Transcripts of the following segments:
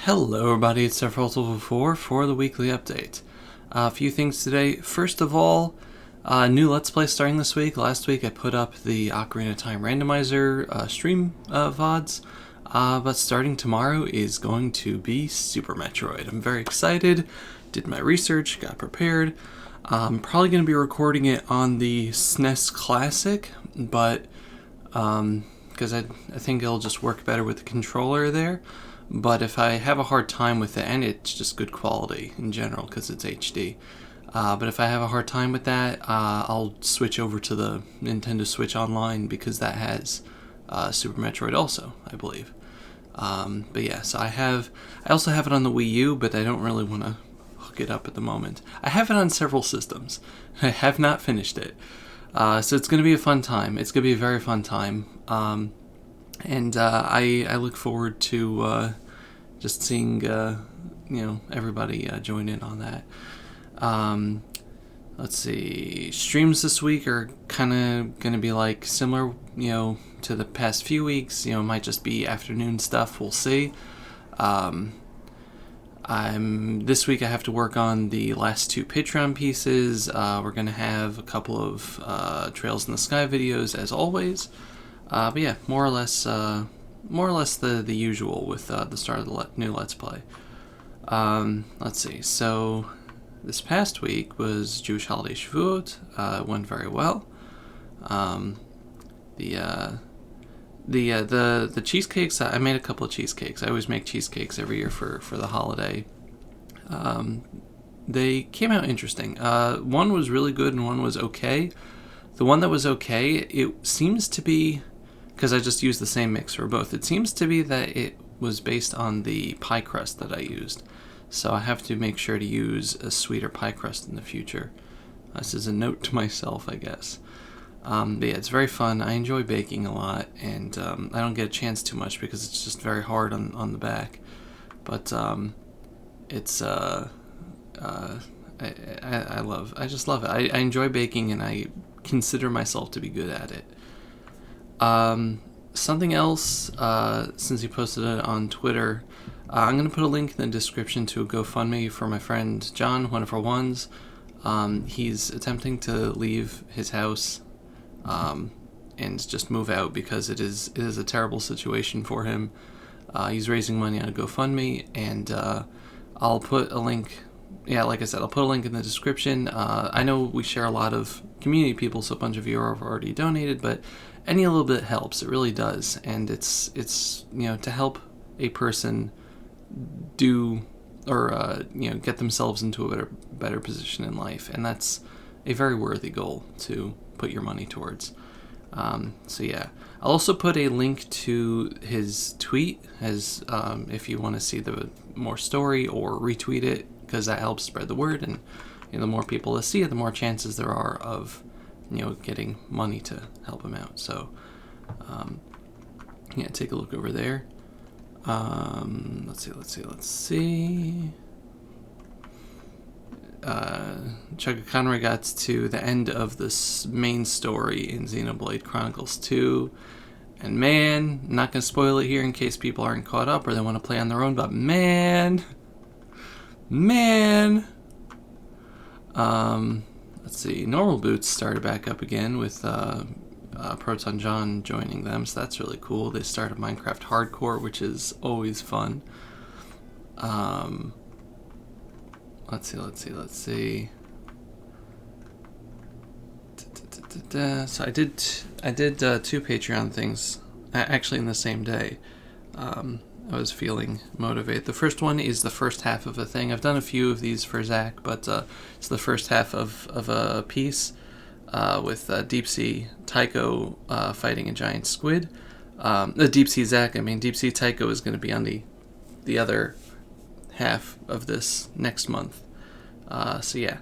Hello everybody, it's Sephiroth4 for the weekly update. A few things today. First of all, new Let's Play starting this week. Last week I put up the Ocarina of Time randomizer stream VODs, but starting tomorrow is going to be Super Metroid. I'm very excited, did my research, got prepared. I'm probably going to be recording it on the SNES Classic, but because I think it'll just work better with the controller there. But if I have a hard time with it, and it's just good quality in general because it's HD, but if I have a hard time with that, I'll switch over to the Nintendo Switch Online because that has Super Metroid also, I believe. But yeah, so I also have it on the Wii U, but I don't really want to hook it up at the moment. I have it on several systems. I have not finished it. So it's going to be a fun time. It's going to be a very fun time. And I look forward to just seeing everybody join in on that. Let's see. Streams this week are kind of going to be like similar, to the past few weeks. It might just be afternoon stuff. We'll see. This week I have to work on the last two Patreon pieces. We're going to have a couple of Trails in the Sky videos as always. But yeah, more or less the usual with the start of the new Let's Play. Let's see. So this past week was Jewish holiday Shavuot. It went very well. The cheesecakes. I made a couple of cheesecakes. I always make cheesecakes every year for the holiday. They came out interesting. One was really good and one was okay. The one that was okay, it seems to be, because I just used the same mix for both, it seems to be that it was based on the pie crust that I used. So I have to make sure to use a sweeter pie crust in the future. This is a note to myself, I guess. But yeah, it's very fun. I enjoy baking a lot, and I don't get a chance too much because it's just very hard on the back. But it's I just love it. I enjoy baking, and I consider myself to be good at it. Something else, since you posted it on Twitter, I'm going to put a link in the description to a GoFundMe for my friend John, one of our ones. He's attempting to leave his house and just move out because it is a terrible situation for him. He's raising money on a GoFundMe, and I'll put a link. Yeah, like I said, I'll put a link in the description. I know we share a lot of community people, so a bunch of you have already donated, but any little bit helps. It really does, and it's to help a person do or get themselves into a better position in life, and that's a very worthy goal to put your money towards. So yeah, I'll also put a link to his tweet as if you want to see the more story or retweet it, because that helps spread the word, and the more people that see it, the more chances there are of getting money to help him out. So yeah, take a look over there. Let's see. Chugga Conroy got to the end of this main story in Xenoblade Chronicles 2, and man, I'm not gonna spoil it here in case people aren't caught up or they want to play on their own, but man, let's see, Normal Boots started back up again with Proton John joining them, so that's really cool. They started Minecraft Hardcore, which is always fun. Let's see. So I did two Patreon things, actually in the same day. I was feeling motivated. The first one is the first half of a thing. I've done a few of these for Zack, but it's the first half of a piece with Deep Sea Tycho fighting a giant squid. Deep Sea Zack, Deep Sea Tycho is going to be on the other half of this next month. So yeah,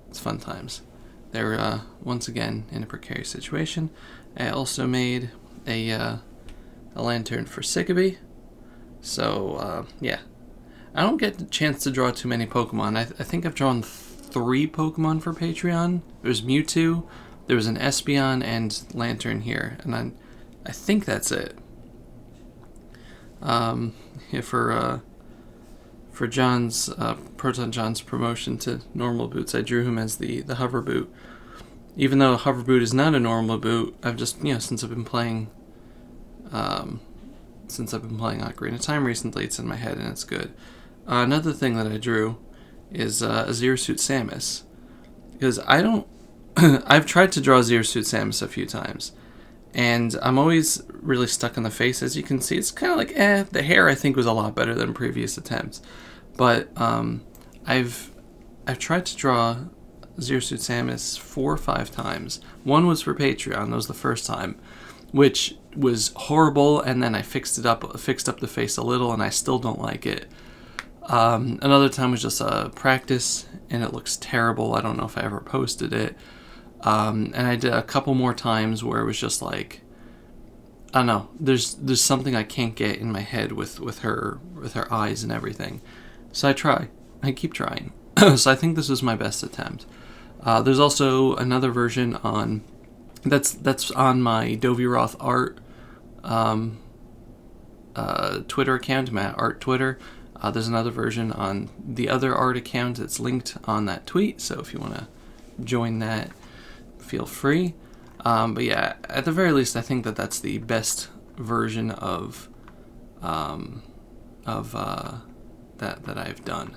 it's fun times. They're once again in a precarious situation. I also made a lantern for Cicabe. So yeah, I don't get the chance to draw too many Pokemon. I think I've drawn 3 Pokemon for Patreon. There's Mewtwo, there was an Espeon, and Lantern here, and I think that's it. For for John's Proton John's promotion to normal boots, I drew him as the hover boot. Even though hover boot is not a normal boot, I've just since I've been playing Ocarina of Time recently, it's in my head and it's good. Another thing that I drew is a Zero Suit Samus, because I've tried to draw Zero Suit Samus a few times, and I'm always really stuck on the face. As you can see, it's kind of like, the hair I think was a lot better than previous attempts. But I've tried to draw Zero Suit Samus 4 or 5 times. One was for Patreon, that was the first time, which was horrible, and then I fixed up the face a little, and I still don't like it. Another time was just practice, and it looks terrible. I don't know if I ever posted it. And I did a couple more times where it was just like, I don't know, there's something I can't get in my head with her eyes and everything. So I keep trying. So I think this was my best attempt. There's also another version on that's on my Dovey Roth Art Twitter account, Matt Art Twitter. There's another version on the other art account. It's linked on that tweet, so if you want to join that, feel free. But yeah, at the very least, I think that's the best version of that I've done.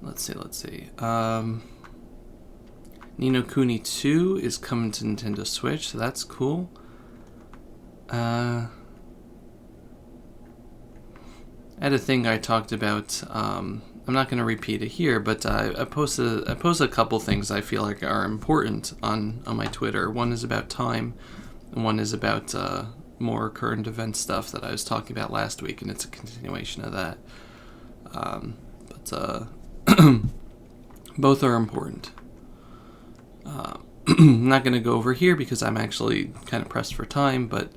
Let's see. Ni no Kuni 2 is coming to Nintendo Switch, so that's cool. I had a thing I talked about. I'm not going to repeat it here, but I posted a couple things I feel like are important on my Twitter. One is about time, and one is about more current event stuff that I was talking about last week, and it's a continuation of that. But both are important. I'm not going to go over here because I'm actually kind of pressed for time, but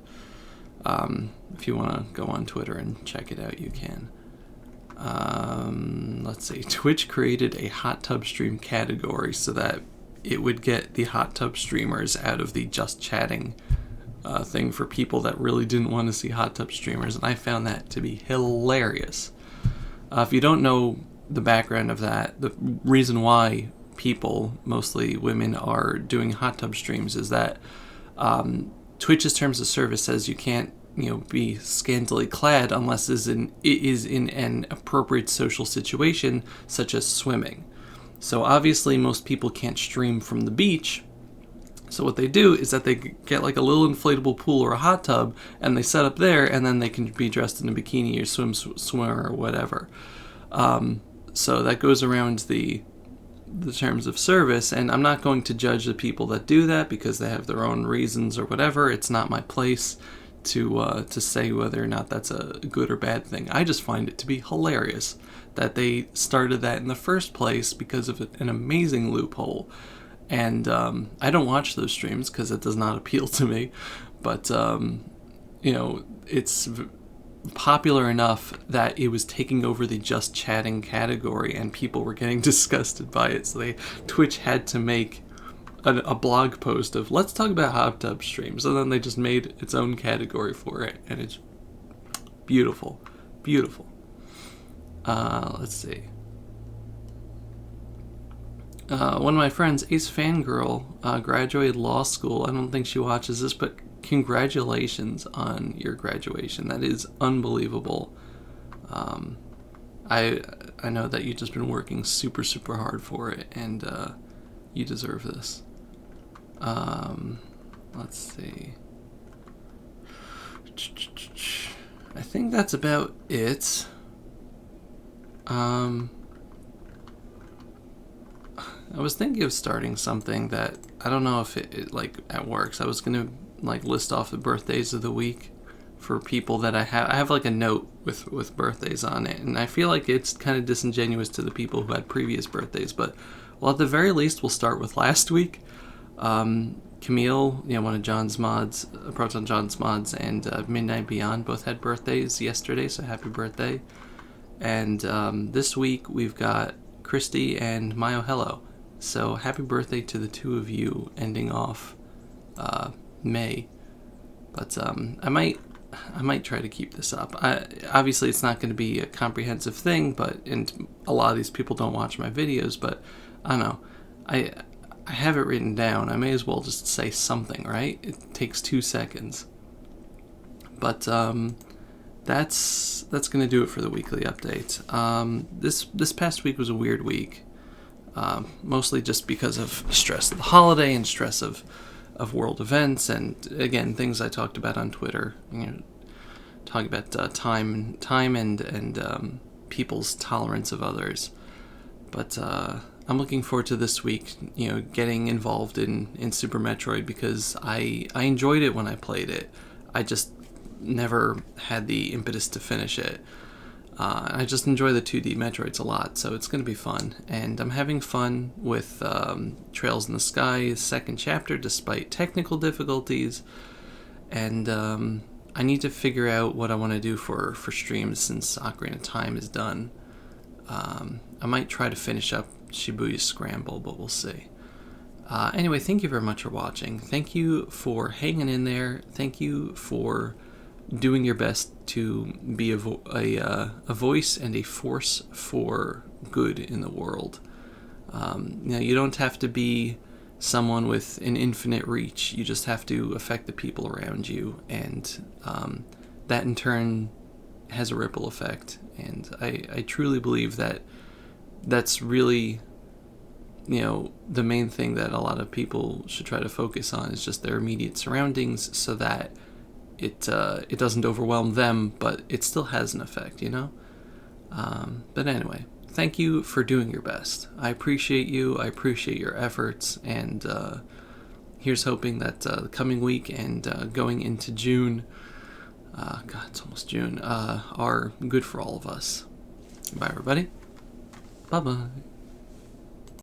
if you want to go on Twitter and check it out, you can. Let's see. Twitch created a hot tub stream category so that it would get the hot tub streamers out of the just chatting thing for people that really didn't want to see hot tub streamers, and I found that to be hilarious. If you don't know the background of that, the reason why people, mostly women, are doing hot tub streams is that Twitch's terms of service says you can't be scantily clad unless it is in an appropriate social situation, such as swimming. So obviously most people can't stream from the beach, so what they do is that they get like a little inflatable pool or a hot tub, and they set up there, and then they can be dressed in a bikini or swimmer or whatever. So that goes around the terms of service, and I'm not going to judge the people that do that because they have their own reasons or whatever. It's not my place to say whether or not that's a good or bad thing. I just find it to be hilarious that they started that in the first place because of an amazing loophole. And I don't watch those streams because it does not appeal to me, but it's popular enough that it was taking over the just chatting category, and people were getting disgusted by it. So Twitch had to make a blog post of let's talk about hot tub streams, and then they just made its own category for it, and it's beautiful. Let's see. One of my friends, Ace Fangirl, graduated law school. I don't think she watches this, but congratulations on your graduation. That is unbelievable. I know that you've just been working super, super hard for it, and you deserve this. Let's see. I think that's about it. I was thinking of starting something that I don't know if it like at works. I was gonna list off the birthdays of the week for people that I have like a note with birthdays on it, and I feel like it's kind of disingenuous to the people who had previous birthdays, but well, at the very least we'll start with last week. Camille, one of John's mods, Proton John's mods, and Midnight Beyond both had birthdays yesterday, so happy birthday. And this week we've got Christy and Mayo Hello, so happy birthday to the two of you, ending off May. But I might I might try to keep this up. Obviously, it's not going to be a comprehensive thing, and a lot of these people don't watch my videos, but I don't know. I have it written down. I may as well just say something, right? It takes 2 seconds. But that's going to do it for the weekly update. This past week was a weird week, mostly just because of stress of the holiday and stress of world events, and again, things I talked about on Twitter. Talking about time and people's tolerance of others. But I'm looking forward to this week, getting involved in Super Metroid, because I enjoyed it when I played it. I just never had the impetus to finish it. I just enjoy the 2D Metroids a lot, so it's going to be fun. And I'm having fun with Trails in the Sky, second chapter, despite technical difficulties. And I need to figure out what I want to do for streams since Ocarina of Time is done. I might try to finish up Shibuya Scramble, but we'll see. Anyway, thank you very much for watching. Thank you for hanging in there. Thank you for doing your best to be a voice and a force for good in the world. You don't have to be someone with an infinite reach. You just have to affect the people around you, and that in turn has a ripple effect. And I truly believe that that's really, the main thing that a lot of people should try to focus on is just their immediate surroundings, so that it doesn't overwhelm them, but it still has an effect, But anyway, thank you for doing your best. I appreciate you. I appreciate your efforts, and here's hoping that the coming week and going into June, God, it's almost June, are good for all of us. Bye, everybody. Bye-bye.